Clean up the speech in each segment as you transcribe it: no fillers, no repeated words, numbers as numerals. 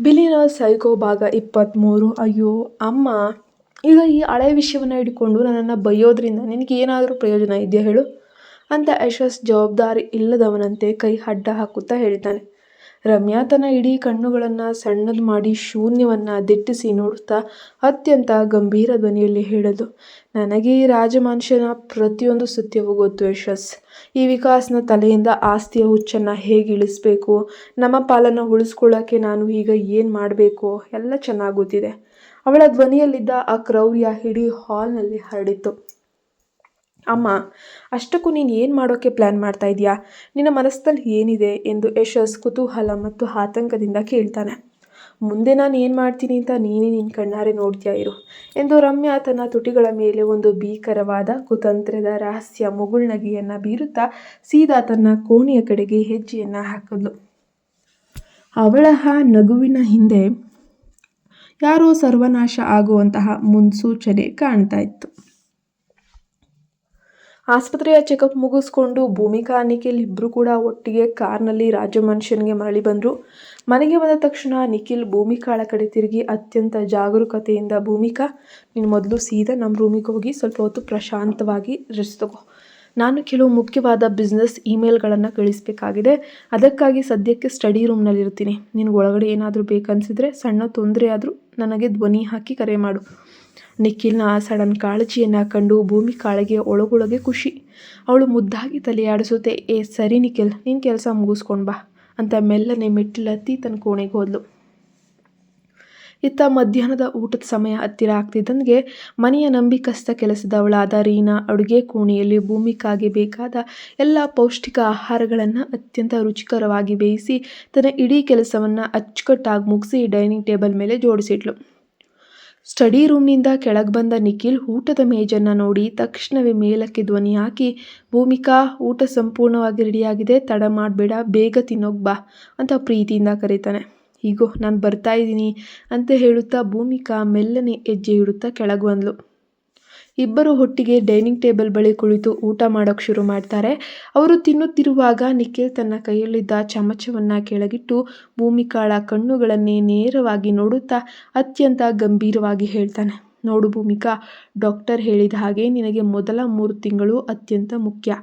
Billionaire psycho ಭಾಗ 23. ಅಯ್ಯೋ ಅಮ್ಮ, ಈಗ ಈ ಹಳೆ ವಿಷಯವನ್ನು ಹಿಡ್ಕೊಂಡು ನನ್ನನ್ನು ಬೈಯೋದ್ರಿಂದ ನಿನಗೆ ಏನಾದರೂ ಪ್ರಯೋಜನ ಇದೆಯಾ ಹೇಳು ಅಂತ ಯಶಸ್ ಜವಾಬ್ದಾರಿ ಇಲ್ಲದವನಂತೆ ಕೈ ಅಡ್ಡ ಹಾಕುತ್ತಾ ಹೇಳ್ತಾನೆ. ರಮ್ಯಾ ತನ್ನ ಇಡೀ ಕಣ್ಣುಗಳನ್ನು ಸಣ್ಣದು ಮಾಡಿ ಶೂನ್ಯವನ್ನು ದಿಟ್ಟಿಸಿ ನೋಡುತ್ತಾ ಅತ್ಯಂತ ಗಂಭೀರ ಧ್ವನಿಯಲ್ಲಿ ಹೇಳಿದಳು, ನನಗೆ ಈ ರಾಜಮನುಷ್ಯನ ಪ್ರತಿಯೊಂದು ಸತ್ಯವೂ ಗೊತ್ತು ಯಶಸ್. ಈ ವಿಕಾಸ್ನ ತಲೆಯಿಂದ ಆಸ್ತಿಯ ಹುಚ್ಚನ್ನು ಹೇಗೆ ಇಳಿಸ್ಬೇಕು, ನಮ್ಮ ಪಾಲನ್ನು ಉಳಿಸ್ಕೊಳ್ಳೋಕ್ಕೆ ನಾನು ಈಗ ಏನು ಮಾಡಬೇಕು ಎಲ್ಲ ಚೆನ್ನಾಗಿ ಗೊತ್ತಿದೆ. ಅವಳ ಧ್ವನಿಯಲ್ಲಿದ್ದ ಆ ಕ್ರೌರ್ಯ ಇಡೀ ಹಾಲ್ನಲ್ಲಿ ಹರಡಿತ್ತು. ಅಮ್ಮ, ಅಷ್ಟಕ್ಕೂ ನೀನು ಏನು ಮಾಡೋಕ್ಕೆ ಪ್ಲ್ಯಾನ್ ಮಾಡ್ತಾ ಇದೆಯಾ? ನಿನ್ನ ಮನಸ್ಸಲ್ಲಿ ಏನಿದೆ ಎಂದು ಯಶಸ್ ಕುತೂಹಲ ಮತ್ತು ಆತಂಕದಿಂದ ಕೇಳ್ತಾನೆ. ಮುಂದೆ ನಾನು ಏನು ಮಾಡ್ತೀನಿ ಅಂತ ನೀನೇ ನಿನ್ನ ಕಣ್ಣಾರೆ ನೋಡ್ತೀಯಾ ಇರು ಎಂದು ರಮ್ಯಾ ತನ್ನ ತುಟಿಗಳ ಮೇಲೆ ಒಂದು ಭೀಕರವಾದ ಕುತಂತ್ರದ ರಹಸ್ಯ ಮುಗುಳ್ನಗೆಯನ್ನು ಬೀರುತ್ತಾ ಸೀದಾ ತನ್ನ ಕೋಣೆಯ ಕಡೆಗೆ ಹೆಜ್ಜೆಯನ್ನು ಹಾಕಿದ್ಲು. ಅವಳ ಆ ನಗುವಿನ ಹಿಂದೆ ಯಾರೋ ಸರ್ವನಾಶ ಆಗುವಂತಹ ಮುನ್ಸೂಚನೆ ಕಾಣ್ತಾ ಇತ್ತು. ಆಸ್ಪತ್ರೆಯ ಚೆಕಪ್ ಮುಗಿಸ್ಕೊಂಡು ಭೂಮಿಕಾ ನಿಖಿಲ್ ಇಬ್ಬರು ಕೂಡ ಒಟ್ಟಿಗೆ ಕಾರ್ನಲ್ಲಿ ರಾಜಮನುಷ್ಯನಿಗೆ ಮರಳಿ ಬಂದರು. ಮನೆಗೆ ಬಂದ ತಕ್ಷಣ ನಿಖಿಲ್ ಭೂಮಿಕಾಳ ಕಡೆ ತಿರುಗಿ ಅತ್ಯಂತ ಜಾಗರೂಕತೆಯಿಂದ, ಭೂಮಿಕಾ, ನೀನು ಮೊದಲು ಸೀದಾ ನಮ್ಮ ರೂಮಿಗೆ ಹೋಗಿ ಸ್ವಲ್ಪ ಹೊತ್ತು ಪ್ರಶಾಂತವಾಗಿ ರೆಸ್ಟ್ ತಗೋ. ನಾನು ಕೆಲವು ಮುಖ್ಯವಾದ ಬಿಸ್ನೆಸ್ ಇಮೇಲ್ಗಳನ್ನು ಕಳಿಸಬೇಕಾಗಿದೆ. ಅದಕ್ಕಾಗಿ ಸದ್ಯಕ್ಕೆ ಸ್ಟಡಿ ರೂಮ್ನಲ್ಲಿರ್ತೀನಿ. ನಿನಗೆ ಒಳಗಡೆ ಏನಾದರೂ ಬೇಕನ್ಸಿದ್ರೆ ಸಣ್ಣ ತೊಂದರೆ ಆದರೂ ನನಗೆ ಧ್ವನಿ ಹಾಕಿ ಕರೆ ಮಾಡು. ನಿಖಿಲ್ನ ಸಡನ್ ಕಾಳಜಿಯನ್ನು ಕಂಡು ಭೂಮಿಕಾಳಿಗೆ ಒಳಗೊಳಗೆ ಖುಷಿ. ಅವಳು ಮುದ್ದಾಗಿ ತಲೆಯಾಡಿಸುತ್ತೆ, ಸರಿ ನಿಖಿಲ್, ನೀನು ಕೆಲಸ ಮುಗಿಸ್ಕೊಂಡು ಬಾ ಅಂತ ಮೆಲ್ಲನೆ ಮೆಟ್ಟಿಲತ್ತಿ ತನ್ನ ಕೋಣೆಗೆ ಹೋದ್ಲು. ಇತ್ತ ಮಧ್ಯಾಹ್ನದ ಊಟದ ಸಮಯ ಹತ್ತಿರ ಆಗ್ತಿದ್ದಂಗೆ ಮನೆಯ ನಂಬಿಕಸ್ಥ ಕೆಲಸದವಳಾದ ರೀನಾ ಅಡುಗೆ ಕೋಣೆಯಲ್ಲಿ ಭೂಮಿಕಾಗೆ ಬೇಕಾದ ಎಲ್ಲ ಪೌಷ್ಟಿಕ ಆಹಾರಗಳನ್ನು ಅತ್ಯಂತ ರುಚಿಕರವಾಗಿ ಬೇಯಿಸಿ ತನ್ನ ಇಡೀ ಕೆಲಸವನ್ನು ಅಚ್ಚುಕಟ್ಟಾಗಿ ಮುಗಿಸಿ ಡೈನಿಂಗ್ ಟೇಬಲ್ ಮೇಲೆ ಜೋಡಿಸಿಟ್ಲು. ಸ್ಟಡಿ ರೂಮ್ನಿಂದ ಕೆಳಗೆ ಬಂದ ನಿಖಿಲ್ ಊಟದ ಮೇಜನ್ನು ನೋಡಿ ತಕ್ಷಣವೇ ಮೇಲಕ್ಕೆ ಧ್ವನಿ ಹಾಕಿ, ಭೂಮಿಕಾ, ಊಟ ಸಂಪೂರ್ಣವಾಗಿ ರೆಡಿಯಾಗಿದೆ, ತಡ ಮಾಡಬೇಡ, ಬೇಗ ತಿನ್ನೋಗಿ ಬಾ ಅಂತ ಪ್ರೀತಿಯಿಂದ ಕರೀತಾನೆ. ಹೀಗೋ ನಾನು ಬರ್ತಾ ಇದ್ದೀನಿ ಅಂತ ಹೇಳುತ್ತಾ ಭೂಮಿಕಾ ಮೆಲ್ಲನೆ ಹೆಜ್ಜೆ ಇಡುತ್ತಾ ಕೆಳಗೆ ಬಂದಳು. ಇಬ್ಬರು ಒಟ್ಟಿಗೆ ಡೈನಿಂಗ್ ಟೇಬಲ್ ಬಳಿ ಕುಳಿತು ಊಟ ಮಾಡೋಕ್ಕೆ ಶುರು ಮಾಡ್ತಾರೆ. ಅವರು ತಿನ್ನುತ್ತಿರುವಾಗ ನಿಖಿಲ್ ತನ್ನ ಕೈಯಲ್ಲಿದ್ದ ಚಮಚವನ್ನು ಕೆಳಗಿಟ್ಟು ಭೂಮಿಕಾಳ ಕಣ್ಣುಗಳನ್ನೇ ನೇರವಾಗಿ ನೋಡುತ್ತಾ ಅತ್ಯಂತ ಗಂಭೀರವಾಗಿ ಹೇಳ್ತಾನೆ, ನೋಡು ಭೂಮಿಕಾ, ಡಾಕ್ಟರ್ ಹೇಳಿದ ಹಾಗೆ ನಿನಗೆ ಮೊದಲ 3 ತಿಂಗಳು ಅತ್ಯಂತ ಮುಖ್ಯ.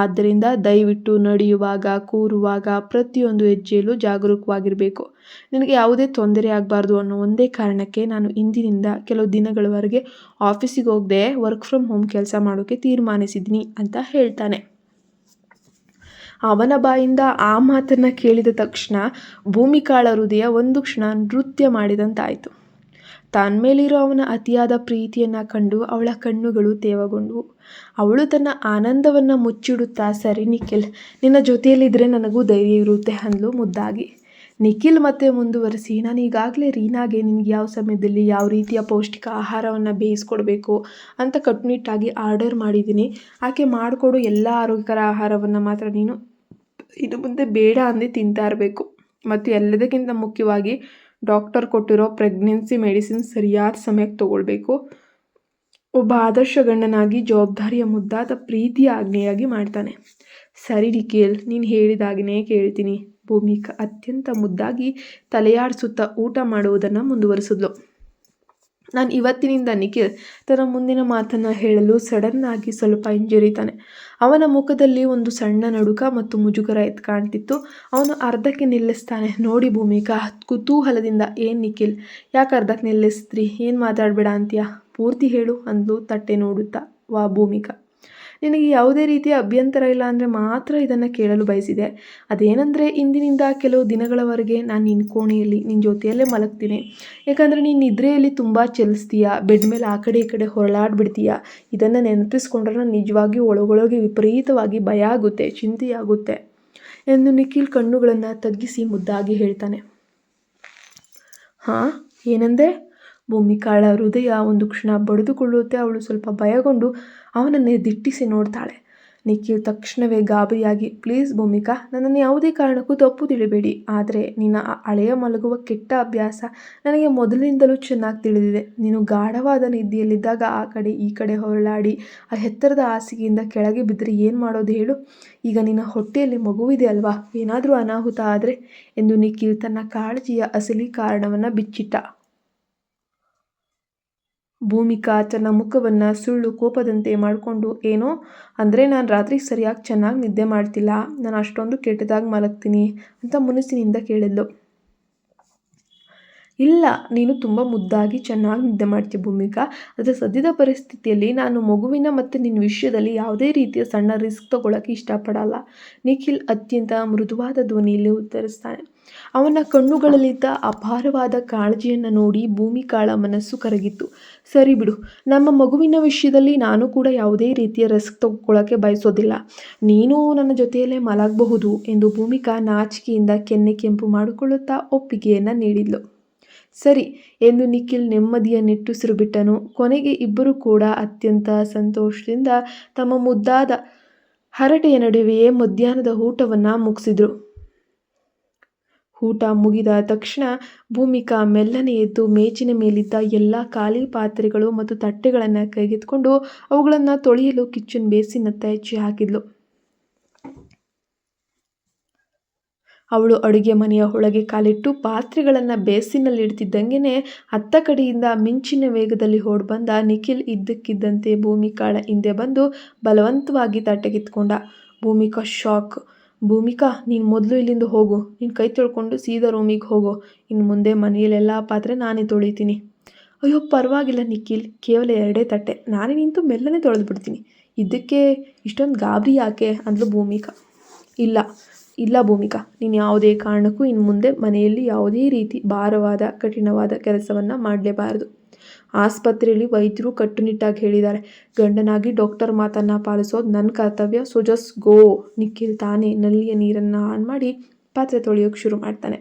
ಆದ್ದರಿಂದ ದಯವಿಟ್ಟು ನಡೆಯುವಾಗ, ಕೂರುವಾಗ ಪ್ರತಿಯೊಂದು ಹೆಜ್ಜೆಯಲ್ಲೂ ಜಾಗರೂಕವಾಗಿರಬೇಕು. ನಿನಗೆ ಯಾವುದೇ ತೊಂದರೆ ಆಗಬಾರ್ದು ಅನ್ನೋ ಒಂದೇ ಕಾರಣಕ್ಕೆ ನಾನು ಇಂದಿನಿಂದ ಕೆಲವು ದಿನಗಳವರೆಗೆ ಆಫೀಸಿಗೆ ಹೋಗದೆ ವರ್ಕ್ ಫ್ರಮ್ ಹೋಮ್ ಕೆಲಸ ಮಾಡೋಕ್ಕೆ ತೀರ್ಮಾನಿಸಿದ್ದೀನಿ ಅಂತ ಹೇಳ್ತಾನೆ. ಅವನ ಬಾಯಿಂದ ಆ ಮಾತನ್ನು ಕೇಳಿದ ತಕ್ಷಣ ಭೂಮಿಕಾಳ ಹೃದಯ ಒಂದು ಕ್ಷಣ ನೃತ್ಯ ಮಾಡಿದಂತಾಯಿತು. ತಾನ ಮೇಲಿರೋ ಅವನ ಅತಿಯಾದ ಪ್ರೀತಿಯನ್ನು ಕಂಡು ಅವಳ ಕಣ್ಣುಗಳು ತೇವಗೊಂಡವು. ಅವಳು ತನ್ನ ಆನಂದವನ್ನು ಮುಚ್ಚಿಡುತ್ತಾ, ಸರಿ ನಿಖಿಲ್, ನಿನ್ನ ಜೊತೆಯಲ್ಲಿದ್ದರೆ ನನಗೂ ಧೈರ್ಯ ಇರುತ್ತೆ ಅಂದ್ಲು ಮುದ್ದಾಗಿ. ನಿಖಿಲ್ ಮತ್ತೆ ಮುಂದುವರಿಸಿ, ನಾನು ಈಗಾಗಲೇ ರೀನಾಗೆ ನಿನಗೆ ಯಾವ ಸಮಯದಲ್ಲಿ ಯಾವ ರೀತಿಯ ಪೌಷ್ಟಿಕ ಆಹಾರವನ್ನು ಬೇಯಿಸ್ಕೊಡ್ಬೇಕು ಅಂತ ಕಟ್ಟುನಿಟ್ಟಾಗಿ ಆರ್ಡರ್ ಮಾಡಿದ್ದೀನಿ. ಆಕೆ ಮಾಡಿಕೊಡು ಎಲ್ಲ ಆರೋಗ್ಯಕರ ಆಹಾರವನ್ನು ಮಾತ್ರ ನೀನು ಇನ್ನು ಮುಂದೆ ಬೇಡ ಅಂದೇ ತಿಂತಾ ಇರಬೇಕು. ಮತ್ತು ಎಲ್ಲದಕ್ಕಿಂತ ಮುಖ್ಯವಾಗಿ ಡಾಕ್ಟರ್ ಕೊಟ್ಟಿರೋ ಪ್ರೆಗ್ನೆನ್ಸಿ ಮೆಡಿಸಿನ್ ಸರಿಯಾದ ಸಮಯಕ್ಕೆ ತೊಗೊಳ್ಬೇಕು. ಒಬ್ಬ ಆದರ್ಶ ಗಂಡನಾಗಿ ಜವಾಬ್ದಾರಿಯ ಮುದ್ದಾದ ಪ್ರೀತಿಯ ಆಜ್ಞೆಯಾಗಿ ಮಾಡ್ತಾನೆ. ಸರಿ ನಿಖಿಲ್, ನೀನು ಹೇಳಿದಾಗನೇ ಕೇಳ್ತೀನಿ. ಭೂಮಿಕಾ ಅತ್ಯಂತ ಮುದ್ದಾಗಿ ತಲೆಯಾಡಿಸುತ್ತಾ ಊಟ ಮಾಡುವುದನ್ನು ಮುಂದುವರಿಸಿದ್ಲು. ನಾನು ಇವತ್ತಿನಿಂದ ನಿಖಿಲ್ ತನ್ನ ಮುಂದಿನ ಮಾತನ್ನು ಹೇಳಲು ಸಡನ್ನಾಗಿ ಸ್ವಲ್ಪ ಹಿಂಜರಿತಾನೆ. ಅವನ ಮುಖದಲ್ಲಿ ಒಂದು ಸಣ್ಣ ನಡುಕ ಮತ್ತು ಮುಜುಗರ ಎದ್ದು ಕಾಣ್ತಿತ್ತು. ಅವನು ಅರ್ಧಕ್ಕೆ ನಿಲ್ಲಿಸ್ತಾನೆ. ನೋಡಿ ಭೂಮಿಕಾ ಕುತೂಹಲದಿಂದ, ಏನು ನಿಖಿಲ್, ಯಾಕೆ ಅರ್ಧಕ್ಕೆ ನಿಲ್ಲಿಸಿದ್ರಿ? ಏನು ಮಾತಾಡಬೇಡ ಅಂತೀಯಾ? ಪೂರ್ತಿ ಹೇಳು ಅಂದ್ಲು ತಟ್ಟೆ ನೋಡುತ್ತಾ. ವಾ ಭೂಮಿಕಾ, ನಿನಗೆ ಯಾವುದೇ ರೀತಿಯ ಅಭ್ಯಂತರ ಇಲ್ಲ ಅಂದರೆ ಮಾತ್ರ ಇದನ್ನು ಕೇಳಲು ಬಯಸಿದೆ. ಅದೇನೆಂದರೆ, ಇಂದಿನಿಂದ ಕೆಲವು ದಿನಗಳವರೆಗೆ ನಾನು ನಿನ್ನ ಕೋಣೆಯಲ್ಲಿ ನಿನ್ನ ಜೊತೆಯಲ್ಲೇ ಮಲಗ್ತೀನಿ. ಯಾಕಂದರೆ ನೀನು ನಿದ್ರೆಯಲ್ಲಿ ತುಂಬ ಚಲಿಸ್ತೀಯ, ಬೆಡ್ ಮೇಲೆ ಆ ಕಡೆ ಈ ಕಡೆ ಹೊರಳಾಡ್ಬಿಡ್ತೀಯ. ಇದನ್ನು ನೆನಪಿಸ್ಕೊಂಡ್ರೆ ನಿಜವಾಗಿಯೂ ಒಳಗೊಳಗೆ ವಿಪರೀತವಾಗಿ ಭಯ ಆಗುತ್ತೆ, ಚಿಂತೆಯಾಗುತ್ತೆ ಎಂದು ನಿಖಿಲ್ ಕಣ್ಣುಗಳನ್ನು ತಗ್ಗಿಸಿ ಮುದ್ದಾಗಿ ಹೇಳ್ತಾನೆ. ಹಾಂ, ಏನಂದೆ? ಭೂಮಿಕಾಳ ಹೃದಯ ಒಂದು ಕ್ಷಣ ಬಡಿದುಕೊಳ್ಳುತ್ತೆ. ಅವಳು ಸ್ವಲ್ಪ ಭಯಗೊಂಡು ಅವನನ್ನೇ ದಿಟ್ಟಿಸಿ ನೋಡ್ತಾಳೆ. ನಿಖಿಲ್ ತಕ್ಷಣವೇ ಗಾಬರಿಯಾಗಿ, ಪ್ಲೀಸ್ ಭೂಮಿಕಾ, ನನ್ನನ್ನು ಯಾವುದೇ ಕಾರಣಕ್ಕೂ ತಪ್ಪು ತಿಳಿಬೇಡಿ. ಆದರೆ ನಿನ್ನ ಆ ಹಳೆಯ ಮಲಗುವ ಕೆಟ್ಟ ಅಭ್ಯಾಸ ನನಗೆ ಮೊದಲಿನಿಂದಲೂ ಚೆನ್ನಾಗಿ ತಿಳಿದಿದೆ. ನೀನು ಗಾಢವಾದ ನಿದ್ದೆಯಲ್ಲಿದ್ದಾಗ ಆ ಕಡೆ ಈ ಕಡೆ ಹೊರಳಾಡಿ ಆ ಎತ್ತರದ ಹಾಸಿಗೆಯಿಂದ ಕೆಳಗೆ ಬಿದ್ದರೆ ಏನು ಮಾಡೋದು ಹೇಳು? ಈಗ ನಿನ್ನ ಹೊಟ್ಟೆಯಲ್ಲಿ ಮಗುವಿದೆ ಅಲ್ವಾ? ಏನಾದರೂ ಅನಾಹುತ ಆದರೆ ಎಂದು ನಿಖಿಲ್ ತನ್ನ ಕಾಳಜಿಯ ಅಸಲಿ ಕಾರಣವನ್ನು ಬಿಚ್ಚಿಟ್ಟ. ಭೂಮಿಕಾ ತನ್ನ ಮುಖವನ್ನು ಸುಳ್ಳು ಕೋಪದಂತೆ ಮಾಡಿಕೊಂಡು, ಏನೋ ಅಂದರೆ ನಾನು ರಾತ್ರಿ ಸರಿಯಾಗಿ ಚೆನ್ನಾಗಿ ನಿದ್ದೆ ಮಾಡ್ತಿಲ್ಲ, ನಾನು ಅಷ್ಟೊಂದು ಕೆಟ್ಟದಾಗಿ ಮಲಗ್ತೀನಿ ಅಂತ ಮುನಿಸಿನಿಂದ ಕೇಳಿದ್ಲು. ಇಲ್ಲ, ನೀನು ತುಂಬ ಮುದ್ದಾಗಿ ಚೆನ್ನಾಗಿ ನಿದ್ದೆ ಮಾಡ್ತೀಯ ಭೂಮಿಕಾ. ಆದರೆ ಸದ್ಯದ ಪರಿಸ್ಥಿತಿಯಲ್ಲಿ ನಾನು ಮಗುವಿನ ಮತ್ತು ನಿನ್ನ ವಿಷಯದಲ್ಲಿ ಯಾವುದೇ ರೀತಿಯ ಸಣ್ಣ ರಿಸ್ಕ್ ತಗೊಳ್ಳೋಕ್ಕೆ ಇಷ್ಟಪಡಲ್ಲ. ನಿಖಿಲ್ ಅತ್ಯಂತ ಮೃದುವಾದ ಧ್ವನಿಯಲ್ಲಿ ಉತ್ತರಿಸ್ತಾನೆ. ಅವನ ಕಣ್ಣುಗಳಲ್ಲಿದ್ದ ಅಪಾರವಾದ ಕಾಳಜಿಯನ್ನು ನೋಡಿ ಭೂಮಿಕಾಳ ಮನಸ್ಸು ಕರಗಿತ್ತು. ಸರಿ ಬಿಡು, ನಮ್ಮ ಮಗುವಿನ ವಿಷಯದಲ್ಲಿ ನಾನು ಕೂಡ ಯಾವುದೇ ರೀತಿಯ ರಿಸ್ಕ್ ತಗೊಳ್ಳೋಕ್ಕೆ ಬಯಸೋದಿಲ್ಲ. ನೀನು ನನ್ನ ಜೊತೆಯಲ್ಲೇ ಮಲಗಬಹುದು ಎಂದು ಭೂಮಿಕಾ ನಾಚಿಕೆಯಿಂದ ಕೆನ್ನೆ ಕೆಂಪು ಮಾಡಿಕೊಳ್ಳುತ್ತಾ ಒಪ್ಪಿಗೆಯನ್ನು ನೀಡಿದ್ಲು. ಸರಿ ಎಂದು ನಿಖಿಲ್ ನೆಮ್ಮದಿಯ ನಿಟ್ಟುಸಿರು ಬಿಟ್ಟನು. ಕೊನೆಗೆ ಇಬ್ಬರು ಕೂಡ ಅತ್ಯಂತ ಸಂತೋಷದಿಂದ ತಮ್ಮ ಮುದ್ದಾದ ಹರಟೆಯ ನಡುವೆಯೇ ಮಧ್ಯಾಹ್ನದ ಊಟವನ್ನು ಮುಗಿಸಿದ್ರು. ಊಟ ಮುಗಿದ ತಕ್ಷಣ ಭೂಮಿಕಾ ಮೆಲ್ಲನೆ ಎದ್ದು ಮೇಜಿನ ಮೇಲಿದ್ದ ಎಲ್ಲ ಖಾಲಿ ಪಾತ್ರೆಗಳು ಮತ್ತು ತಟ್ಟೆಗಳನ್ನು ಕೈಗೆತ್ತಿಕೊಂಡು ಅವುಗಳನ್ನು ತೊಳೆಯಲು ಕಿಚನ್ ಬೇಸಿನತ್ತ ಹೆಜ್ಜೆ ಹಾಕಿದ್ಲು. ಅವಳು ಅಡುಗೆ ಮನೆಯ ಒಳಗೆ ಕಾಲಿಟ್ಟು ಪಾತ್ರೆಗಳನ್ನು ಬೇಸಿನಲ್ಲಿ ಇಡ್ತಿದ್ದಂಗೆ ಅತ್ತ ಕಡೆಯಿಂದ ಮಿಂಚಿನ ವೇಗದಲ್ಲಿ ಓಡ್ಬಂದ ನಿಖಿಲ್ ಇದ್ದಕ್ಕಿದ್ದಂತೆ ಭೂಮಿಕಾಳ ಹಿಂದೆ ಬಂದು ಬಲವಂತವಾಗಿ ತಟ್ಟೆಗೆತ್ಕೊಂಡ. ಭೂಮಿಕಾ ಶಾಕ್. ಭೂಮಿಕಾ, ನೀನು ಮೊದಲು ಇಲ್ಲಿಂದ ಹೋಗು, ನೀನು ಕೈ ತೊಳ್ಕೊಂಡು ಸೀದಾ ರೂಮಿಗೆ ಹೋಗು. ಇನ್ನು ಮುಂದೆ ಮನೆಯಲ್ಲೆಲ್ಲ ಪಾತ್ರೆ ನಾನೇ ತೊಳಿತೀನಿ. ಅಯ್ಯೋ ಪರವಾಗಿಲ್ಲ ನಿಖಿಲ್, ಕೇವಲ 2 ತಟ್ಟೆ, ನಾನೇ ನಿಂತು ಮೆಲ್ಲನೆ ತೊಳೆದು ಬಿಡ್ತೀನಿ. ಇದಕ್ಕೆ ಇಷ್ಟೊಂದು ಗಾಬರಿ ಯಾಕೆ ಅಂದ್ಲು ಭೂಮಿಕಾ. ಇಲ್ಲ ಭೂಮಿಕಾ, ನೀನು ಯಾವುದೇ ಕಾರಣಕ್ಕೂ ಇನ್ನು ಮುಂದೆ ಮನೆಯಲ್ಲಿ ಯಾವುದೇ ರೀತಿ ಭಾರವಾದ ಕಠಿಣವಾದ ಕೆಲಸವನ್ನು ಮಾಡಲೇಬಾರದು. ಆಸ್ಪತ್ರೆಯಲ್ಲಿ ವೈದ್ಯರು ಕಟ್ಟುನಿಟ್ಟಾಗಿ ಹೇಳಿದ್ದಾರೆ. ಗಂಡನಾಗಿ ಡಾಕ್ಟರ್ ಮಾತನ್ನು ಪಾಲಿಸೋದು ನನ್ನ ಕರ್ತವ್ಯ. So just go. ನಿಖಿಲ್ ತಾನೇ ನಲ್ಲಿಯ ನೀರನ್ನು ಆನ್ ಮಾಡಿ ಪಾತ್ರೆ ತೊಳೆಯೋಕೆ ಶುರು ಮಾಡ್ತಾನೆ.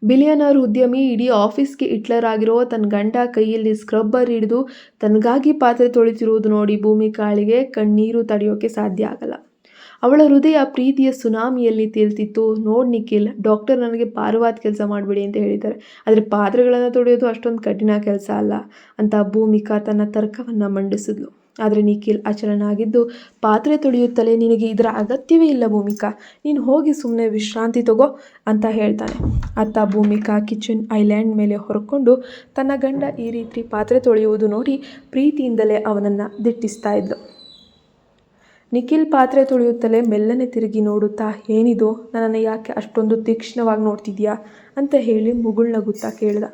ಬಿಲಿಯನರ್ ಉದ್ಯಮಿ ಇಡೀ ಆಫೀಸ್ಗೆ ಹಿಟ್ಲರ್ ಆಗಿರೋ ತನ್ನ ಗಂಡ ಕೈಯಲ್ಲಿ ಸ್ಕ್ರಬ್ಬರ್ ಹಿಡಿದು ತನಗಾಗಿ ಪಾತ್ರೆ ತೊಳಿತಿರುವುದು ನೋಡಿ ಭೂಮಿಕಾಳಿಗೆ ಕಣ್ಣೀರು ತಡೆಯೋಕೆ ಸಾಧ್ಯ ಆಗಲ್ಲ. ಅವಳ ಹೃದಯ ಪ್ರೀತಿಯ ಸುನಾಮಿಯಲ್ಲಿ ತೇಲ್ತಿತ್ತು. ನೋಡ್ ನಿಖಿಲ್, ಡಾಕ್ಟರ್ ನನಗೆ ಭಾರವಾದ ಕೆಲಸ ಮಾಡಬೇಡಿ ಅಂತ ಹೇಳಿದ್ದಾರೆ, ಆದರೆ ಪಾತ್ರೆಗಳನ್ನು ತೊಳೆಯೋದು ಅಷ್ಟೊಂದು ಕಠಿಣ ಕೆಲಸ ಅಲ್ಲ ಅಂತ ಭೂಮಿಕಾ ತನ್ನ ತರ್ಕವನ್ನು ಮಂಡಿಸಿದ್ಲು. ಆದರೆ ನಿಖಿಲ್ ಅಚಲನಾಗಿದ್ದು, ಪಾತ್ರೆ ತೊಳೆಯುತ್ತಲೇ, ನಿನಗೆ ಇದರ ಅಗತ್ಯವೇ ಇಲ್ಲ ಭೂಮಿಕಾ, ನೀನು ಹೋಗಿ ಸುಮ್ಮನೆ ವಿಶ್ರಾಂತಿ ತಗೋ ಅಂತ ಹೇಳ್ತಾನೆ. ಅತ್ತ ಭೂಮಿಕಾ ಕಿಚನ್ ಐಲ್ಯಾಂಡ್ ಮೇಲೆ ಹೊರಕೊಂಡು ತನ್ನ ಗಂಡ ಈ ರೀತಿ ಪಾತ್ರೆ ತೊಳೆಯುವುದು ನೋಡಿ ಪ್ರೀತಿಯಿಂದಲೇ ಅವನನ್ನು ದಿಟ್ಟಿಸ್ತಾ ಇದ್ಲು. ನಿಖಿಲ್ ಪಾತ್ರೆ ತೊಳೆಯುತ್ತಲೇ ಮೆಲ್ಲನೆ ತಿರುಗಿ ನೋಡುತ್ತಾ, ಏನಿದು, ನನ್ನನ್ನು ಯಾಕೆ ಅಷ್ಟೊಂದು ತೀಕ್ಷ್ಣವಾಗಿ ನೋಡ್ತಿದ್ಯಾ ಅಂತ ಹೇಳಿ ಮುಗುಳ್ನಗುತ್ತಾ ಕೇಳಿದ.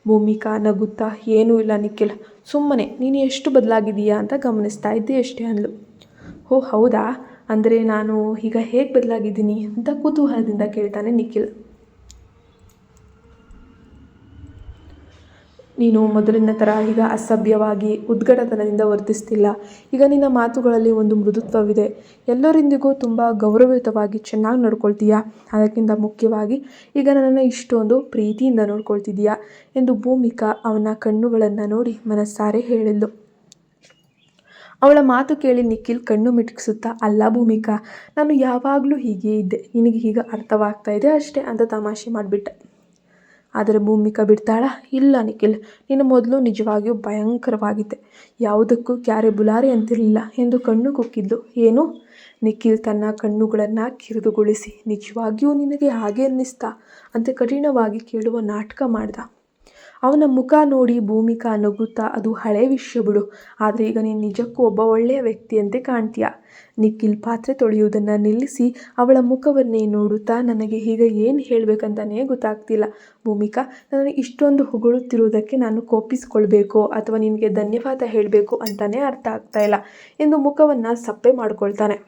ಭೂಮಿಕಾ ನಗುತ್ತಾ, ಏನೂ ಇಲ್ಲ ನಿಖಿಲ್, ಸುಮ್ಮನೆ ನೀನು ಎಷ್ಟು ಬದಲಾಗಿದೆಯಾ ಅಂತ ಗಮನಿಸ್ತಾ ಇದ್ದೆ ಅಷ್ಟೇ ಅಂದ್ಲು. ಓ ಹೌದಾ, ಅಂದರೆ ನಾನು ಈಗ ಹೇಗೆ ಬದಲಾಗಿದ್ದೀನಿ ಅಂತ ಕುತೂಹಲದಿಂದ ಕೇಳ್ತಾನೆ ನಿಖಿಲ್. ನೀನು ಮೊದಲಿನ ಥರ ಈಗ ಅಸಭ್ಯವಾಗಿ ಉದ್ಗಡತನದಿಂದ ವರ್ತಿಸ್ತಿಲ್ಲ. ಈಗ ನಿನ್ನ ಮಾತುಗಳಲ್ಲಿ ಒಂದು ಮೃದುತ್ವವಿದೆ. ಎಲ್ಲರೊಂದಿಗೂ ತುಂಬ ಗೌರವಯುತವಾಗಿ ಚೆನ್ನಾಗಿ ನಡ್ಕೊಳ್ತೀಯಾ. ಅದಕ್ಕಿಂತ ಮುಖ್ಯವಾಗಿ ಈಗ ನನ್ನನ್ನು ಇಷ್ಟೊಂದು ಪ್ರೀತಿಯಿಂದ ನೋಡ್ಕೊಳ್ತಿದ್ದೀಯಾ ಎಂದು ಭೂಮಿಕಾ ಅವನ ಕಣ್ಣುಗಳನ್ನು ನೋಡಿ ಮನಸ್ಸಾರೆ ಹೇಳಿದ್ಲು. ಅವಳ ಮಾತು ಕೇಳಿ ನಿಖಿಲ್ ಕಣ್ಣು ಮಿಟುಕಿಸುತ್ತಾ, ಅಲ್ಲ ಭೂಮಿಕಾ, ನಾನು ಯಾವಾಗಲೂ ಹೀಗೇ ಇದ್ದೆ, ನಿನಗೆ ಈಗ ಅರ್ಥವಾಗ್ತಾ ಇದೆ ಅಷ್ಟೇ ಅಂತ ತಮಾಷೆ ಮಾಡಿಬಿಟ್ಟ. ಆದರೆ ಭೂಮಿಕಾ ಬಿಡ್ತಾಳಾ? ಇಲ್ಲ ನಿಖಿಲ್, ನೀನು ಮೊದಲು ನಿಜವಾಗಿಯೂ ಭಯಂಕರವಾಗಿದ್ದೆ, ಯಾವುದಕ್ಕೂ ಕ್ಯಾರೆ ಬುಲಾರೆ ಅಂತಿರಲಿಲ್ಲ ಎಂದು ಕಣ್ಣು ಕುಕ್ಕಿದ್ಲು. ಏನು? ನಿಖಿಲ್ ತನ್ನ ಕಣ್ಣುಗಳನ್ನು ಕಿರಿದುಗೊಳಿಸಿ, ನಿಜವಾಗಿಯೂ ನಿನಗೆ ಹಾಗೆ ಅನ್ನಿಸ್ತಾ ಅಂತ ಕಠಿಣವಾಗಿ ಕೇಳುವ ನಾಟಕ ಮಾಡ್ದ. ಅವನ ಮುಖ ನೋಡಿ ಭೂಮಿಕಾ ನಗುತ್ತಾ, ಅದು ಹಳೆ ವಿಷಯ ಬಿಡು, ಆದರೆ ಈಗ ನೀನು ನಿಜಕ್ಕೂ ಒಬ್ಬ ಒಳ್ಳೆಯ ವ್ಯಕ್ತಿಯಂತೆ ಕಾಣ್ತೀಯ. ನಿಖಿಲ್ ಪಾತ್ರೆ ತೊಳೆಯುವುದನ್ನು ನಿಲ್ಲಿಸಿ ಅವಳ ಮುಖವನ್ನೇ ನೋಡುತ್ತಾ, ನನಗೆ ಈಗ ಏನು ಹೇಳಬೇಕಂತಲೇ ಗೊತ್ತಾಗ್ತಿಲ್ಲ ಭೂಮಿಕಾ, ನನಗೆ ಇಷ್ಟೊಂದು ಹೊಗಳುತ್ತಿರುವುದಕ್ಕೆ ನಾನು ಕೋಪಿಸ್ಕೊಳ್ಬೇಕೋ ಅಥವಾ ನಿನಗೆ ಧನ್ಯವಾದ ಹೇಳಬೇಕು ಅಂತಲೇ ಅರ್ಥ ಆಗ್ತಾ ಇಲ್ಲ ಎಂದು ಮುಖವನ್ನು ಸಪ್ಪೆ ಮಾಡ್ಕೊಳ್ತಾನೆ.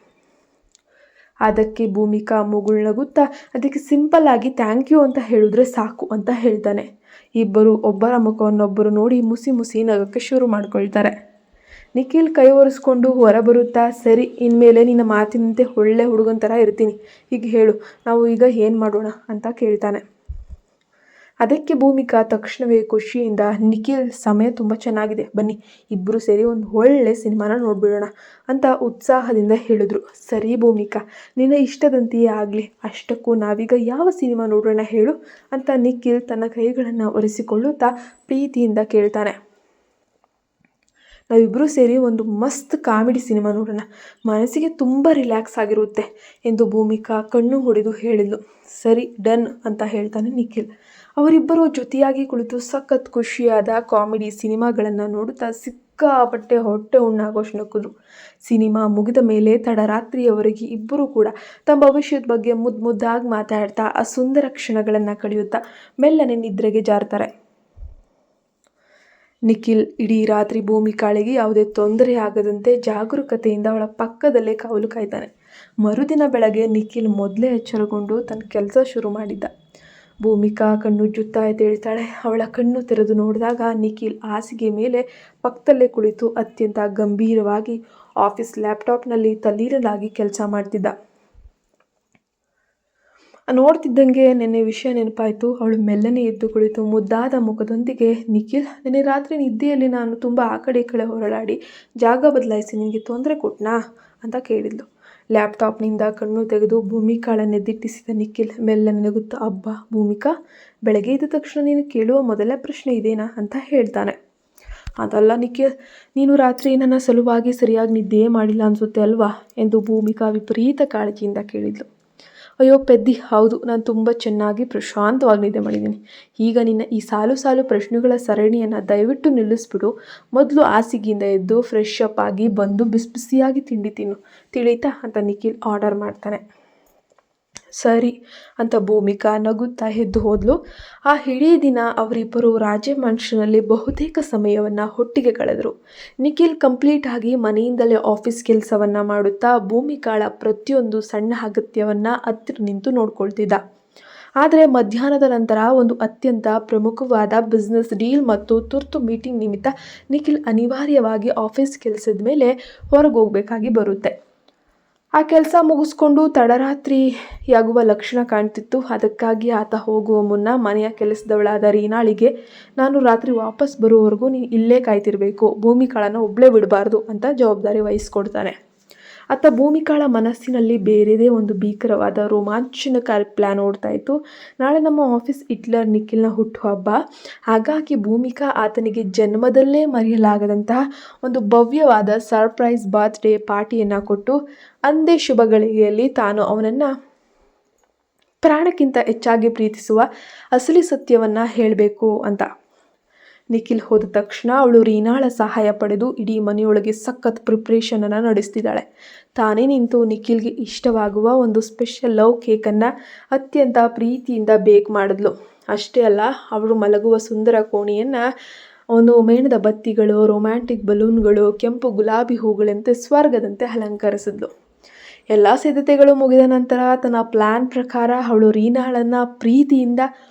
ಅದಕ್ಕೆ ಭೂಮಿಕಾ ಮುಗುಳ್ನಗುತ್ತಾ, ಅದಕ್ಕೆ ಸಿಂಪಲ್ ಆಗಿ ಥ್ಯಾಂಕ್ ಯು ಅಂತ ಹೇಳಿದ್ರೆ ಸಾಕು ಅಂತ ಹೇಳ್ತಾನೆ. ಇಬ್ಬರು ಒಬ್ಬರ ಮುಖವನ್ನೊಬ್ಬರು ನೋಡಿ ಮುಸಿ ಮುಸಿ ನಗೋಕ್ಕೆ ಶುರು ಮಾಡ್ಕೊಳ್ತಾರೆ. ನಿಖಿಲ್ ಕೈ ಒರೆಸ್ಕೊಂಡು ಹೊರಬರುತ್ತಾ, ಸರಿ, ಇನ್ಮೇಲೆ ನಿನ್ನ ಮಾತಿನಂತೆ ಒಳ್ಳೆ ಹುಡುಗನ ಥರ ಇರ್ತೀನಿ, ಈಗ ಹೇಳು, ನಾವು ಈಗ ಏನು ಮಾಡೋಣ ಅಂತ ಕೇಳ್ತಾನೆ. ಅದಕ್ಕೆ ಭೂಮಿಕಾ ತಕ್ಷಣವೇ ಖುಷಿಯಿಂದ ನಿಖಿಲ್ ಸಮಯ ತುಂಬ ಚೆನ್ನಾಗಿದೆ, ಬನ್ನಿ ಇಬ್ಬರು ಸೇರಿ ಒಂದು ಒಳ್ಳೆ ಸಿನಿಮಾನ ನೋಡ್ಬಿಡೋಣ ಅಂತ ಉತ್ಸಾಹದಿಂದ ಹೇಳಿದ್ರು. ಸರಿ ಭೂಮಿಕಾ, ನಿನ್ನ ಇಷ್ಟದಂತೆಯೇ ಆಗಲಿ, ಅಷ್ಟಕ್ಕೂ ನಾವೀಗ ಯಾವ ಸಿನಿಮಾ ನೋಡೋಣ ಹೇಳು ಅಂತ ನಿಖಿಲ್ ತನ್ನ ಕೈಗಳನ್ನು ಒರೆಸಿಕೊಳ್ಳುತ್ತಾ ಪ್ರೀತಿಯಿಂದ ಕೇಳ್ತಾನೆ. ನಾವಿಬ್ಬರೂ ಸೇರಿ ಒಂದು ಮಸ್ತ್ ಕಾಮಿಡಿ ಸಿನಿಮಾ ನೋಡೋಣ, ಮನಸ್ಸಿಗೆ ತುಂಬ ರಿಲ್ಯಾಕ್ಸ್ ಆಗಿರುತ್ತೆ ಎಂದು ಭೂಮಿಕಾ ಕಣ್ಣು ಹೊಡೆದು ಹೇಳಿದ್ಲು. ಸರಿ ಡನ್ ಅಂತ ಹೇಳ್ತಾನೆ ನಿಖಿಲ್. ಅವರಿಬ್ಬರು ಜೊತೆಯಾಗಿ ಕುಳಿತು ಸಖತ್ ಖುಷಿಯಾದ ಕಾಮಿಡಿ ಸಿನಿಮಾಗಳನ್ನು ನೋಡುತ್ತಾ ಸಿಕ್ಕಾಪಟ್ಟೆ ಹೊಟ್ಟೆ ಉಣ್ಣಾಗೋಷ್ಟು ನಕ್ಕಿದ್ರು. ಸಿನಿಮಾ ಮುಗಿದ ಮೇಲೆ ತಡರಾತ್ರಿಯವರೆಗೆ ಇಬ್ಬರೂ ಕೂಡ ತಮ್ಮ ಭವಿಷ್ಯದ ಬಗ್ಗೆ ಮುದ್ದಾಗಿ ಮಾತಾಡ್ತಾ ಆ ಸುಂದರ ಕ್ಷಣಗಳನ್ನು ಕಳೆಯುತ್ತಾ ಮೆಲ್ಲನೆ ನಿದ್ರೆಗೆ ಜಾರ್ತಾರೆ. ನಿಖಿಲ್ ಇಡೀ ರಾತ್ರಿ ಭೂಮಿಕಾಳಿಗೆ ಯಾವುದೇ ತೊಂದರೆ ಆಗದಂತೆ ಜಾಗರೂಕತೆಯಿಂದ ಅವಳ ಪಕ್ಕದಲ್ಲೇ ಕಾವಲು ಕಾಯ್ತಾನೆ. ಮರುದಿನ ಬೆಳಗ್ಗೆ ನಿಖಿಲ್ ಮೊದಲೇ ಎಚ್ಚರಗೊಂಡು ತನ್ನ ಕೆಲಸ ಶುರು ಮಾಡಿದ್ದ. ಭೂಮಿಕಾ ಕಣ್ಣುಜ್ಜುತ್ತಾ ಎದ್ದೇಳ್ತಾಳೆ. ಅವಳ ಕಣ್ಣು ತೆರೆದು ನೋಡಿದಾಗ ನಿಖಿಲ್ ಹಾಸಿಗೆ ಮೇಲೆ ಪಕ್ಕದಲ್ಲೇ ಕುಳಿತು ಅತ್ಯಂತ ಗಂಭೀರವಾಗಿ ಆಫೀಸ್ ಲ್ಯಾಪ್ಟಾಪ್ನಲ್ಲಿ ತಲ್ಲೀನಲಾಗಿ ಕೆಲಸ ಮಾಡ್ತಿದ್ದ. ನೋಡ್ತಿದ್ದಂಗೆ ನೆನ್ನೆ ವಿಷಯ ನೆನಪಾಯಿತು. ಅವಳು ಮೆಲ್ಲನೆ ಎದ್ದು ಕುಳಿತು ಮುದ್ದಾದ ಮುಖದೊಂದಿಗೆ, ನಿಖಿಲ್, ನೆನ್ನೆ ರಾತ್ರಿ ನಿದ್ದೆಯಲ್ಲಿ ನಾನು ತುಂಬ ಆ ಕಡೆ ಈ ಕಡೆ ಹೊರಳಾಡಿ ಜಾಗ ಬದಲಾಯಿಸಿ ನಿನಗೆ ತೊಂದರೆ ಕೊಟ್ನಾ ಅಂತ ಕೇಳಿದ್ಲು. ಲ್ಯಾಪ್ಟಾಪ್ನಿಂದ ಕಣ್ಣು ತೆಗೆದು ಭೂಮಿಕಾಳನ್ನೆದ್ದಿಟ್ಟಿಸಿದ ನಿಖಿಲ್ ಮೆಲ್ಲನೆ ನಗುತ್ತಾ, ಅಬ್ಬಾ ಭೂಮಿಕಾ, ಬೆಳಗ್ಗೆ ಎದ್ದ ತಕ್ಷಣ ನೀನು ಕೇಳುವ ಮೊದಲ ಪ್ರಶ್ನೆ ಇದೇನಾ ಅಂತ ಹೇಳ್ತಾನೆ. ಅದಲ್ಲ ನಿಖಿಲ್, ನೀನು ರಾತ್ರಿ ನನ್ನ ಸಲುವಾಗಿ ಸರಿಯಾಗಿ ನಿದ್ದೆಯೇ ಮಾಡಿಲ್ಲ ಅನಿಸುತ್ತೆ ಅಲ್ವಾ ಎಂದು ಭೂಮಿಕಾ ವಿಪರೀತ ಕಾಳಜಿಯಿಂದ ಕೇಳಿದ್ಲು. ಅಯ್ಯೋ ಪೆದ್ದಿ, ಹೌದು, ನಾನು ತುಂಬ ಚೆನ್ನಾಗಿ ಪ್ರಶಾಂತವಾಗಿ ನಿದ್ದೆ ಮಾಡಿದ್ದೀನಿ. ಈಗ ನಿನ್ನ ಈ ಸಾಲು ಪ್ರಶ್ನೆಗಳ ಸರಣಿಯನ್ನು ದಯವಿಟ್ಟು ನಿಲ್ಲಿಸ್ಬಿಡು. ಮೊದಲು ಹಾಸಿಗೆಯಿಂದ ಎದ್ದು ಫ್ರೆಶ್ ಅಪ್ ಆಗಿ ಬಂದು ಬಿಸಿಯಾಗಿ ತಿಂಡಿ ತಿನ್ನು, ತಿಳಿತಾ ಅಂತ ನಿಖಿಲ್ ಆರ್ಡರ್ ಮಾಡ್ತಾನೆ. ಸರಿ ಅಂತ ಭೂಮಿಕಾ ನಗುತ್ತಾ ಎದ್ದು ಹೋದ್ಲು. ಆ ಇಡೀ ದಿನ ಅವರಿಬ್ಬರು ರಾಜಮನ್ಷನಲ್ಲಿ ಬಹುತೇಕ ಸಮಯವನ್ನು ಒಟ್ಟಿಗೆ ಕಳೆದರು. ನಿಖಿಲ್ ಕಂಪ್ಲೀಟ್ ಆಗಿ ಮನೆಯಿಂದಲೇ ಆಫೀಸ್ ಕೆಲಸವನ್ನು ಮಾಡುತ್ತಾ ಭೂಮಿಕಾಳ ಪ್ರತಿಯೊಂದು ಸಣ್ಣ ಅಗತ್ಯವನ್ನು ಹತ್ತಿರ ನಿಂತು ನೋಡ್ಕೊಳ್ತಿದ್ದ. ಆದರೆ ಮಧ್ಯಾಹ್ನದ ನಂತರ ಒಂದು ಅತ್ಯಂತ ಪ್ರಮುಖವಾದ ಬಿಸ್ನೆಸ್ ಡೀಲ್ ಮತ್ತು ತುರ್ತು ಮೀಟಿಂಗ್ ನಿಮಿತ್ತ ನಿಖಿಲ್ ಅನಿವಾರ್ಯವಾಗಿ ಆಫೀಸ್ ಕೆಲಸದ ಮೇಲೆ ಹೊರಗೋಗಬೇಕಾಗಿ ಬರುತ್ತೆ. ಆ ಕೆಲಸ ಮುಗಿಸ್ಕೊಂಡು ತಡರಾತ್ರಿಯಾಗುವ ಲಕ್ಷಣ ಕಾಣ್ತಿತ್ತು. ಅದಕ್ಕಾಗಿ ಆತ ಹೋಗುವ ಮುನ್ನ ಮನೆಯ ಕೆಲಸದವಳಾದ ರೀನಾಳಿಗೆ, ನಾನು ರಾತ್ರಿ ವಾಪಸ್ ಬರುವವರೆಗೂ ನೀನು ಇಲ್ಲೇ ಕಾಯ್ತಿರಬೇಕು, ಭೂಮಿಕಾಳನ್ನು ಒಬ್ಬಳೇ ಬಿಡಬಾರ್ದು ಅಂತ ಜವಾಬ್ದಾರಿ ವಹಿಸ್ಕೊಡ್ತಾನೆ. ಆತ ಭೂಮಿಕಾಳ ಮನಸ್ಸಿನಲ್ಲಿ ಬೇರೆದೇ ಒಂದು ಭೀಕರವಾದ ರೋಮಾಂಚನಕಾರಿ ಪ್ಲ್ಯಾನ್ ಓಡ್ತಾ ಇತ್ತು. ನಾಳೆ ನಮ್ಮ ಆಫೀಸ್ ಹಿಟ್ಲರ್ ನಿಖಿಲ್ನ ಹುಟ್ಟುಹಬ್ಬ. ಹಾಗಾಗಿ ಭೂಮಿಕಾ ಆತನಿಗೆ ಜನ್ಮದಲ್ಲೇ ಮರೆಯಲಾಗದಂತಹ ಒಂದು ಭವ್ಯವಾದ ಸರ್ಪ್ರೈಸ್ ಬರ್ತ್ಡೇ ಪಾರ್ಟಿಯನ್ನು ಕೊಟ್ಟು ಅಂದೇ ಶುಭ ಗಳಿಗೆಯಲ್ಲಿ ತಾನು ಅವನನ್ನು ಪ್ರಾಣಕ್ಕಿಂತ ಹೆಚ್ಚಾಗಿ ಪ್ರೀತಿಸುವ ಅಸಲಿ ಸತ್ಯವನ್ನು ಹೇಳಬೇಕು ಅಂತ. ನಿಖಿಲ್ ಹೋದ ತಕ್ಷಣ ಅವಳು ರೀನಾಳ ಸಹಾಯ ಪಡೆದು ಇಡೀ ಮನೆಯೊಳಗೆ ಸಖತ್ ಪ್ರಿಪ್ರೇಷನನ್ನು ನಡೆಸ್ತಿದ್ದಾಳೆ. ತಾನೇ ನಿಂತು ನಿಖಿಲ್ಗೆ ಇಷ್ಟವಾಗುವ ಒಂದು ಸ್ಪೆಷಲ್ ಲವ್ ಕೇಕನ್ನು ಅತ್ಯಂತ ಪ್ರೀತಿಯಿಂದ ಬೇಕ್ ಮಾಡಿದ್ಲು. ಅಷ್ಟೇ ಅಲ್ಲ, ಅವಳು ಮಲಗುವ ಸುಂದರ ಕೋಣೆಯನ್ನು ಒಂದು ಮೇಣದ ಬತ್ತಿಗಳು, ರೊಮ್ಯಾಂಟಿಕ್ ಬಲೂನ್ಗಳು, ಕೆಂಪು ಗುಲಾಬಿ ಹೂಗಳಂತೆ ಸ್ವರ್ಗದಂತೆ ಅಲಂಕರಿಸಿದ್ಲು. ಎಲ್ಲ ಸಿದ್ಧತೆಗಳು ಮುಗಿದ ನಂತರ ತನ್ನ ಪ್ಲ್ಯಾನ್ ಪ್ರಕಾರ ಅವಳು ರೀನಾಳನ್ನು ಪ್ರೀತಿಯಿಂದ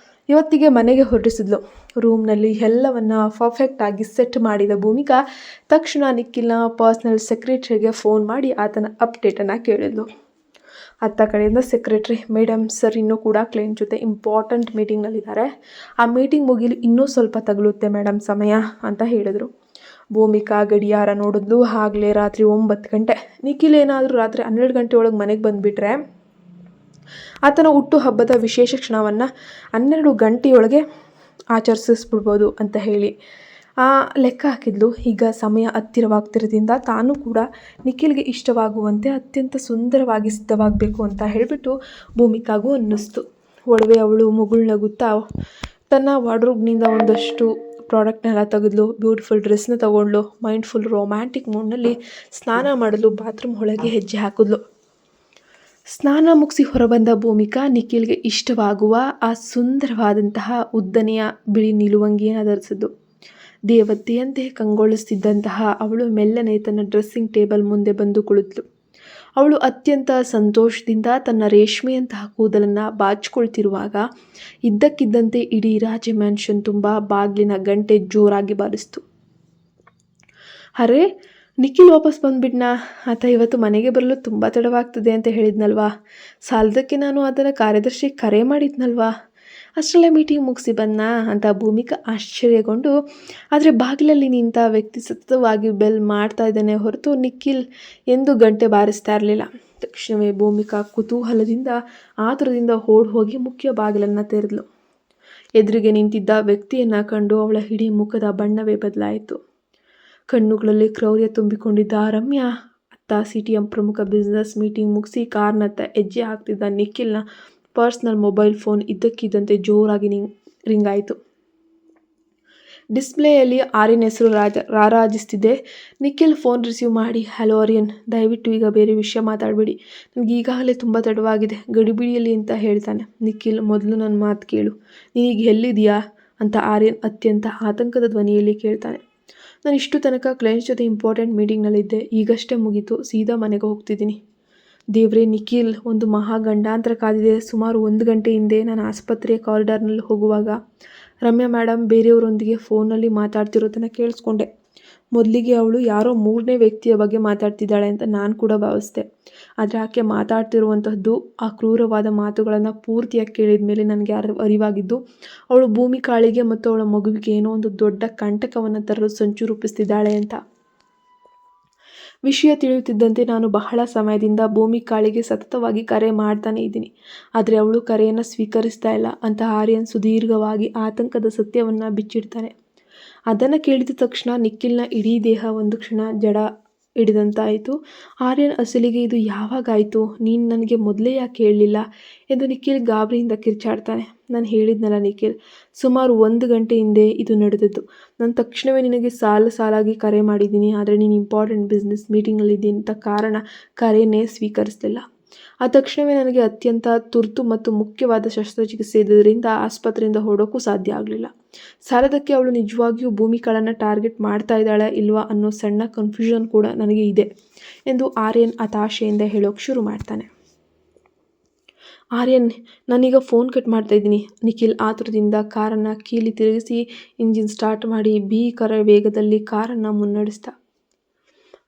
ಇವತ್ತಿಗೆ ಮನೆಗೆ ಹೊರಡಿಸಿದ್ಲು. ರೂಮ್ನಲ್ಲಿ ಎಲ್ಲವನ್ನ ಪರ್ಫೆಕ್ಟಾಗಿ ಸೆಟ್ ಮಾಡಿದ ಭೂಮಿಕಾ ತಕ್ಷಣ ನಿಖಿಲ್ನ ಪರ್ಸ್ನಲ್ ಸೆಕ್ರೆಟರಿಗೆ ಫೋನ್ ಮಾಡಿ ಆತನ ಅಪ್ಡೇಟನ್ನು ಕೇಳಿದ್ಲು. ಅತ್ತ ಕಡೆಯಿಂದ ಸೆಕ್ರೆಟರಿ, ಮೇಡಮ್ ಸರ್ ಇನ್ನೂ ಕೂಡ ಕ್ಲೈಂಟ್ ಜೊತೆ ಇಂಪಾರ್ಟೆಂಟ್ ಮೀಟಿಂಗ್ನಲ್ಲಿದ್ದಾರೆ, ಆ ಮೀಟಿಂಗ್ ಮುಗಿಲು ಇನ್ನೂ ಸ್ವಲ್ಪ ತಗಲುತ್ತೆ ಮೇಡಮ್ ಸಮಯ ಅಂತ ಹೇಳಿದರು. ಭೂಮಿಕಾ ಗಡಿಯಾರ ನೋಡಿದ್ಲು. ಆಗಲೇ ರಾತ್ರಿ 9 ಗಂಟೆ. ನಿಖಿಲ್ ಏನಾದರೂ ರಾತ್ರಿ 12 ಗಂಟೆ ಒಳಗೆ ಮನೆಗೆ ಬಂದುಬಿಟ್ರೆ ಆತನ ಹುಟ್ಟು ಹಬ್ಬದ ವಿಶೇಷ ಕ್ಷಣವನ್ನು 12 ಗಂಟೆಯೊಳಗೆ ಆಚರಿಸಿಸ್ಬಿಡ್ಬೋದು ಅಂತ ಹೇಳಿ ಲೆಕ್ಕ ಹಾಕಿದ್ಲು. ಈಗ ಸಮಯ ಹತ್ತಿರವಾಗ್ತಿರೋದ್ರಿಂದ ತಾನು ಕೂಡ ನಿಖಿಲ್ಗೆ ಇಷ್ಟವಾಗುವಂತೆ ಅತ್ಯಂತ ಸುಂದರವಾಗಿ ಸಿದ್ಧವಾಗಬೇಕು ಅಂತ ಹೇಳಿಬಿಟ್ಟು ಭೂಮಿಕಾಗೂ ಅನ್ನಿಸ್ತು. ಒಡವೆ ಅವಳು ಮುಗುಳ್ನಗುತ್ತಾ ತನ್ನ ವಾರ್ಡ್ರೋಬ್ನಿಂದ ಒಂದಷ್ಟು ಪ್ರಾಡಕ್ಟ್ನೆಲ್ಲ ತೆಗೆದ್ಲು. ಬ್ಯೂಟಿಫುಲ್ ಡ್ರೆಸ್ನ ತಗೊಂಡ್ಲು. ಮೈಂಡ್ಫುಲ್ ರೊಮ್ಯಾಂಟಿಕ್ ಮೂಡ್ನಲ್ಲಿ ಸ್ನಾನ ಮಾಡಲು ಬಾತ್ರೂಮ್ ಒಳಗೆ ಹೆಜ್ಜೆ ಹಾಕಿದ್ಲು. ಸ್ನಾನ ಮುಗಿಸಿ ಹೊರಬಂದ ಭೂಮಿಕಾ ನಿಖಿಲ್ಗೆ ಇಷ್ಟವಾಗುವ ಆ ಸುಂದರವಾದಂತಹ ಉದ್ದನೆಯ ಬಿಳಿ ನಿಲುವಂಗಿಯನ್ನು ಧರಿಸಿದ್ಲು. ದೇವತೆಯಂತೆ ಕಂಗೊಳಿಸ್ತಿದ್ದಂತಹ ಅವಳು ಮೆಲ್ಲನೆ ತನ್ನ ಡ್ರೆಸ್ಸಿಂಗ್ ಟೇಬಲ್ ಮುಂದೆ ಬಂದು ಕುಳಿತಳು. ಅವಳು ಅತ್ಯಂತ ಸಂತೋಷದಿಂದ ತನ್ನ ರೇಷ್ಮೆಯಂತಹ ಕೂದಲನ್ನು ಬಾಚಿಕೊಳ್ತಿರುವಾಗ ಇದ್ದಕ್ಕಿದ್ದಂತೆ ಇಡೀ ರಾಜ ಮ್ಯಾನ್ಷನ್ ತುಂಬ ಬಾಗಿಲಿನ ಗಂಟೆ ಜೋರಾಗಿ ಬಾರಿಸ್ತು. ಅರೆ, ನಿಖಿಲ್ ವಾಪಸ್ ಬಂದುಬಿಟ್ನಾ? ಆತ ಇವತ್ತು ಮನೆಗೆ ಬರಲು ತುಂಬ ತಡವಾಗ್ತದೆ ಅಂತ ಹೇಳಿದ್ನಲ್ವಾ? ಸಾಲದಕ್ಕೆ ನಾನು ಅದನ್ನು ಕಾರ್ಯದರ್ಶಿ ಕರೆ ಮಾಡಿದ್ನಲ್ವಾ? ಅಷ್ಟರಲ್ಲೇ ಮೀಟಿಂಗ್ ಮುಗಿಸಿ ಬಂದನಾ ಅಂತ ಭೂಮಿಕಾ ಆಶ್ಚರ್ಯಗೊಂಡು, ಆದರೆ ಬಾಗಿಲಲ್ಲಿ ನಿಂತ ವ್ಯಕ್ತಿ ಸತತವಾಗಿ ಬೆಲ್ ಮಾಡ್ತಾ ಇದ್ದಾನೆ ಹೊರತು ನಿಖಿಲ್ ಎಂದೂ ಗಂಟೆ ಬಾರಿಸ್ತಾ ಇರಲಿಲ್ಲ. ತಕ್ಷಣವೇ ಭೂಮಿಕಾ ಕುತೂಹಲದಿಂದ ಆತುರದಿಂದ ಓಡ್ ಹೋಗಿ ಮುಖ್ಯ ಬಾಗಿಲನ್ನು ತೆರೆದಳು. ಎದುರಿಗೆ ನಿಂತಿದ್ದ ವ್ಯಕ್ತಿಯನ್ನು ಕಂಡು ಅವಳ ಇಡೀ ಮುಖದ ಬಣ್ಣವೇ ಬದಲಾಯಿತು. ಕಣ್ಣುಗಳಲ್ಲಿ ಕ್ರೌರ್ಯ ತುಂಬಿಕೊಂಡಿದ್ದ ರಮ್ಯಾ ಅತ್ತ ಸಿಟಿಯ ಪ್ರಮುಖ ಬಿಸ್ನೆಸ್ ಮೀಟಿಂಗ್ ಮುಗಿಸಿ ಕಾರ್ನತ್ತ ಹೆಜ್ಜೆ ಹಾಕ್ತಿದ್ದ ನಿಖಿಲ್ನ ಪರ್ಸ್ನಲ್ ಮೊಬೈಲ್ ಫೋನ್ ಇದ್ದಕ್ಕಿದ್ದಂತೆ ಜೋರಾಗಿ ರಿಂಗ್ ಆಯಿತು. ಡಿಸ್ಪ್ಲೇಯಲ್ಲಿ ಆರ್ಯನ್ ಹೆಸರು ರಾರಾಜಿಸ್ತಿದೆ. ನಿಖಿಲ್ ಫೋನ್ ರಿಸೀವ್ ಮಾಡಿ, ಹಲೋ ಆರ್ಯನ್, ದಯವಿಟ್ಟು ಈಗ ಬೇರೆ ವಿಷಯ ಮಾತಾಡಬೇಡಿ, ನನಗೆ ಈಗಾಗಲೇ ತುಂಬ ತಡವಾಗಿದೆ, ಗಡಿಬಿಡಿಯಲ್ಲಿ ಅಂತ ಹೇಳ್ತಾನೆ. ನಿಖಿಲ್, ಮೊದಲು ನನ್ನ ಮಾತು ಕೇಳು, ನೀನೀಗ ಎಲ್ಲಿದೆಯಾ ಅಂತ ಆರ್ಯನ್ ಅತ್ಯಂತ ಆತಂಕದ ಧ್ವನಿಯಲ್ಲಿ ಕೇಳ್ತಾನೆ. ನಾನು ಇಷ್ಟು ತನಕ ಕ್ಲೈಂಟ್ಸ್ ಜೊತೆ ಇಂಪಾರ್ಟೆಂಟ್ ಮೀಟಿಂಗ್ನಲ್ಲಿದ್ದೆ, ಈಗಷ್ಟೇ ಮುಗೀತು, ಸೀದಾ ಮನೆಗೆ ಹೋಗ್ತಿದ್ದೀನಿ. ದೇವ್ರೇ ನಿಖಿಲ್, ಒಂದು ಮಹಾ ಗಂಡಾಂತರ ಕಾದಿದೆ. ಸುಮಾರು 1 ಗಂಟೆ ಹಿಂದೆ ನಾನು ಆಸ್ಪತ್ರೆಯ ಕಾರಿಡಾರ್ನಲ್ಲಿ ಹೋಗುವಾಗ ರಮ್ಯಾ ಮೇಡಮ್ ಬೇರೆಯವರೊಂದಿಗೆ ಫೋನಲ್ಲಿ ಮಾತಾಡ್ತಿರೋದನ್ನು ಕೇಳಿಸ್ಕೊಂಡೆ. ಮೊದಲಿಗೆ ಅವಳು ಯಾರೋ 3ನೇ ವ್ಯಕ್ತಿಯ ಬಗ್ಗೆ ಮಾತಾಡ್ತಿದ್ದಾಳೆ ಅಂತ ನಾನು ಕೂಡ ಭಾವಿಸ್ದೆ. ಆದರೆ ಆಕೆ ಮಾತಾಡ್ತಿರುವಂತಹದ್ದು ಆ ಕ್ರೂರವಾದ ಮಾತುಗಳನ್ನು ಪೂರ್ತಿಯಾಗಿ ಕೇಳಿದ ಮೇಲೆ ನನಗೆ ಅರಿವಾಗಿದ್ದು, ಅವಳು ಭೂಮಿಕಾಳಿಗೆ ಮತ್ತು ಅವಳ ಮಗುವಿಗೆ ಏನೋ ಒಂದು ದೊಡ್ಡ ಕಂಟಕವನ್ನು ತರಲು ಸಂಚು ರೂಪಿಸ್ತಿದ್ದಾಳೆ ಅಂತ. ವಿಷಯ ತಿಳಿಯುತ್ತಿದ್ದಂತೆ ನಾನು ಬಹಳ ಸಮಯದಿಂದ ಭೂಮಿಕಾಳಿಗೆ ಸತತವಾಗಿ ಕರೆ ಮಾಡ್ತಾನೆ ಇದ್ದೀನಿ, ಆದರೆ ಅವಳು ಕರೆಯನ್ನು ಸ್ವೀಕರಿಸ್ತಾ ಇಲ್ಲ ಅಂತ ಆರ್ಯನ್ ಸುದೀರ್ಘವಾಗಿ ಆತಂಕದ ಸತ್ಯವನ್ನು ಬಿಚ್ಚಿಡ್ತಾನೆ. ಅದನ್ನು ಕೇಳಿದ ತಕ್ಷಣ ನಿಖಿಲ್ನ ಇಡೀ ದೇಹ ಒಂದು ಕ್ಷಣ ಜಡ ಹಿಡಿದಂತಾಯಿತು. ಆರ್ಯನ್ ಅಸಲಿಗೆ ಇದು ಯಾವಾಗಾಯಿತು, ನೀನು ನನಗೆ ಮೊದಲೇ ಯಾಕೆ ಹೇಳಲಿಲ್ಲ ಎಂದು ನಿಖಿಲ್ ಗಾಬರಿಯಿಂದ ಕಿರ್ಚಾಡ್ತಾನೆ. ನಾನು ಹೇಳಿದ್ನಲ್ಲ ನಿಖಿಲ್, ಸುಮಾರು 1 ಗಂಟೆ ಹಿಂದೆ ಇದು ನಡೆದದ್ದು. ನಾನು ತಕ್ಷಣವೇ ನಿನಗೆ ಸಾಲಾಗಿ ಕರೆ ಮಾಡಿದ್ದೀನಿ, ಆದರೆ ನೀನು ಇಂಪಾರ್ಟೆಂಟ್ ಬಿಸ್ನೆಸ್ ಮೀಟಿಂಗ್ನಲ್ಲಿದ್ದೀನಿ ಅಂತ ಕಾರಣ ಕರೆಯನ್ನೇ ಸ್ವೀಕರಿಸಲಿಲ್ಲ. ಆ ತಕ್ಷಣವೇ ನನಗೆ ಅತ್ಯಂತ ತುರ್ತು ಮತ್ತು ಮುಖ್ಯವಾದ ಶಸ್ತ್ರಚಿಕಿತ್ಸೆ ಇದ್ದುದರಿಂದ ಆಸ್ಪತ್ರೆಯಿಂದ ಹೊರಡೋಕ್ಕೂ ಸಾಧ್ಯ ಆಗಲಿಲ್ಲ. ಸಾಲದಕ್ಕೆ ಅವಳು ನಿಜವಾಗಿಯೂ ಭೂಮಿಕಾಳನ್ನು ಟಾರ್ಗೆಟ್ ಮಾಡ್ತಾ ಇದ್ದಾಳೆ ಇಲ್ವಾ ಅನ್ನೋ ಸಣ್ಣ ಕನ್ಫ್ಯೂಷನ್ ಕೂಡ ನನಗೆ ಇದೆ ಎಂದು ಆರ್ಯನ್ ಹತಾಶೆಯಿಂದ ಹೇಳೋಕ್ಕೆ ಶುರು ಮಾಡ್ತಾನೆ. ಆರ್ಯನ್, ನಾನೀಗ ಫೋನ್ ಕಟ್ ಮಾಡ್ತಾ ಇದ್ದೀನಿ. ನಿಖಿಲ್ ಆತುರದಿಂದ ಕಾರನ್ನು ಕೀಲಿ ತಿರುಗಿಸಿ ಇಂಜಿನ್ ಸ್ಟಾರ್ಟ್ ಮಾಡಿ ಭೀಕರ ವೇಗದಲ್ಲಿ ಕಾರನ್ನು ಮುನ್ನಡೆಸ್ದ.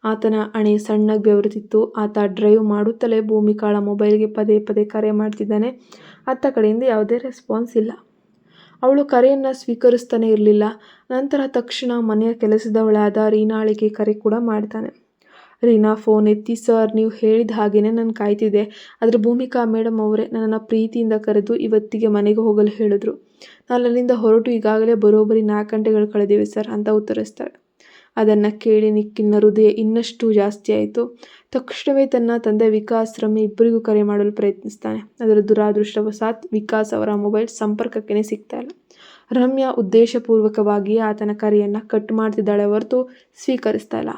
ಆತನ ಹಣೆ ಸಣ್ಣಗೆ ಬೆವರುತ್ತಿತ್ತು. ಆತ ಡ್ರೈವ್ ಮಾಡುತ್ತಲೇ ಭೂಮಿಕಾಳ ಮೊಬೈಲ್ಗೆ ಪದೇ ಪದೇ ಕರೆ ಮಾಡ್ತಿದ್ದಾನೆ. ಅತ್ತ ಕಡೆಯಿಂದ ಯಾವುದೇ ರೆಸ್ಪಾನ್ಸ್ ಇಲ್ಲ. ಅವಳು ಕರೆಯನ್ನು ಸ್ವೀಕರಿಸ್ತಾನೆ ಇರಲಿಲ್ಲ. ನಂತರ ತಕ್ಷಣ ಮನೆಯ ಕೆಲಸದವಳಾದ ರೀನಾಳಿಗೆ ಕರೆ ಕೂಡ ಮಾಡ್ತಾನೆ. ರೀನಾ ಫೋನ್ ಎತ್ತಿ, ಸರ್, ನೀವು ಹೇಳಿದ ಹಾಗೇನೆ ನಾನು ಕಾಯ್ತಿದ್ದೆ, ಆದರೆ ಭೂಮಿಕಾ ಮೇಡಮ್ ಅವರೇ ನನ್ನನ್ನು ಪ್ರೀತಿಯಿಂದ ಕರೆದು ಇವತ್ತಿಗೆ ಮನೆಗೆ ಹೋಗಲು ಹೇಳಿದ್ರು. ನಾನು ಅಲ್ಲಿಂದ ಹೊರಟು ಈಗಾಗಲೇ ಬರೋಬ್ಬರಿ 4 ಗಂಟೆಗಳು ಕಳೆದಿವೆ ಸರ್ ಅಂತ ಉತ್ತರಿಸ್ತಾಳೆ. ಅದನ್ನು ಕೇಳಿ ನಿಖಿಲ್ನ ಹೃದಯ ಇನ್ನಷ್ಟು ಜಾಸ್ತಿ ಆಯಿತು. ತಕ್ಷಣವೇ ತನ್ನ ತಂದೆ ವಿಕಾಸ್, ರಮ್ಯಾ ಇಬ್ಬರಿಗೂ ಕರೆ ಮಾಡಲು ಪ್ರಯತ್ನಿಸ್ತಾನೆ. ಅದರ ದುರಾದೃಷ್ಟವಶಾತ್ ವಿಕಾಸ್ ಅವರ ಮೊಬೈಲ್ ಸಂಪರ್ಕಕ್ಕೇ ಸಿಗ್ತಾ ಇಲ್ಲ. ರಮ್ಯಾ ಉದ್ದೇಶಪೂರ್ವಕವಾಗಿಯೇ ಆತನ ಕರೆಯನ್ನು ಕಟ್ ಮಾಡ್ತಿದ್ದಾಳೆ ಹೊರತು ಸ್ವೀಕರಿಸ್ತಾ ಇಲ್ಲ.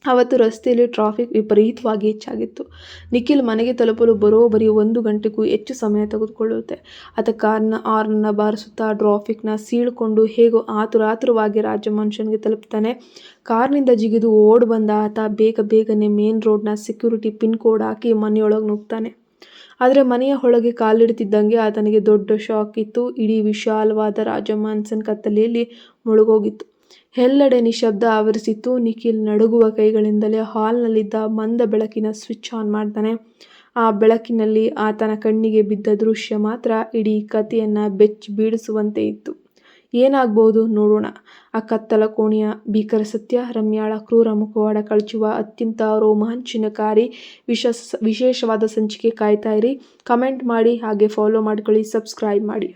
ಅವತ್ತು ರಸ್ತೆಯಲ್ಲಿ ಟ್ರಾಫಿಕ್ ವಿಪರೀತವಾಗಿ ಹೆಚ್ಚಾಗಿತ್ತು. ನಿಖಿಲ್ ಮನೆಗೆ ತಲುಪಲು ಬರೋಬ್ಬರಿ 1 ಗಂಟೆಗೂ ಹೆಚ್ಚು ಸಮಯ ತೆಗೆದುಕೊಳ್ಳುತ್ತೆ. ಆತ ಕಾರ್ನ ಹಾರ್ನನ್ನು ಬಾರಿಸುತ್ತಾ ಟ್ರಾಫಿಕ್ನ ಸೀಳ್ಕೊಂಡು ಹೇಗೋ ಆತುರವಾಗಿ ರಾಜಮನ್ಷನ್ಗೆ ತಲುಪ್ತಾನೆ. ಕಾರ್ನಿಂದ ಜಿಗಿದು ಓಡ್ ಬಂದ ಆತ ಬೇಗನೆ ಮೇನ್ ರೋಡ್ನ ಸೆಕ್ಯೂರಿಟಿ ಪಿನ್ ಕೋಡ್ ಹಾಕಿ ಮನೆಯೊಳಗೆ ನುಗ್ತಾನೆ. ಆದರೆ ಮನೆಯ ಒಳಗೆ ಕಾಲಿಡ್ತಿದ್ದಂಗೆ ಆತನಿಗೆ ದೊಡ್ಡ ಶಾಕ್ ಇತ್ತು. ಇಡೀ ವಿಶಾಲವಾದ ರಾಜಮನ್ಸನ್ ಕತ್ತಲೆಯಲ್ಲಿ ಮುಳುಗೋಗಿತ್ತು. ಎಲ್ಲೆಡೆ ನಿಶಬ್ದ ಆವರಿಸಿತ್ತು. ನಿಖಿಲ್ ನಡುಗುವ ಕೈಗಳಿಂದಲೇ ಹಾಲ್ನಲ್ಲಿದ್ದ ಮಂದ ಬೆಳಕಿನ ಸ್ವಿಚ್ ಆನ್ ಮಾಡ್ತಾನೆ. ಆ ಬೆಳಕಿನಲ್ಲಿ ಆತನ ಕಣ್ಣಿಗೆ ಬಿದ್ದ ದೃಶ್ಯ ಮಾತ್ರ ಇಡೀ ಕಥೆಯನ್ನು ಬೆಚ್ಚಿ ಬೀಳಿಸುವಂತೆ ಇತ್ತು. ಏನಾಗ್ಬೋದು ನೋಡೋಣ. ಆ ಕತ್ತಲ ಕೋಣೆಯ ಭೀಕರ ಸತ್ಯ, ರಮ್ಯಾಳ ಕ್ರೂರ ಮುಖವಾಡ ಕಳಚುವ ಅತ್ಯಂತ ರೋಮಾಂಚನಕಾರಿ ವಿಶೇಷವಾದ ಸಂಚಿಕೆ ಕಾಯ್ತಾ ಇರಿ. ಕಮೆಂಟ್ ಮಾಡಿ, ಹಾಗೆ ಫಾಲೋ ಮಾಡ್ಕೊಳ್ಳಿ, ಸಬ್ಸ್ಕ್ರೈಬ್ ಮಾಡಿ.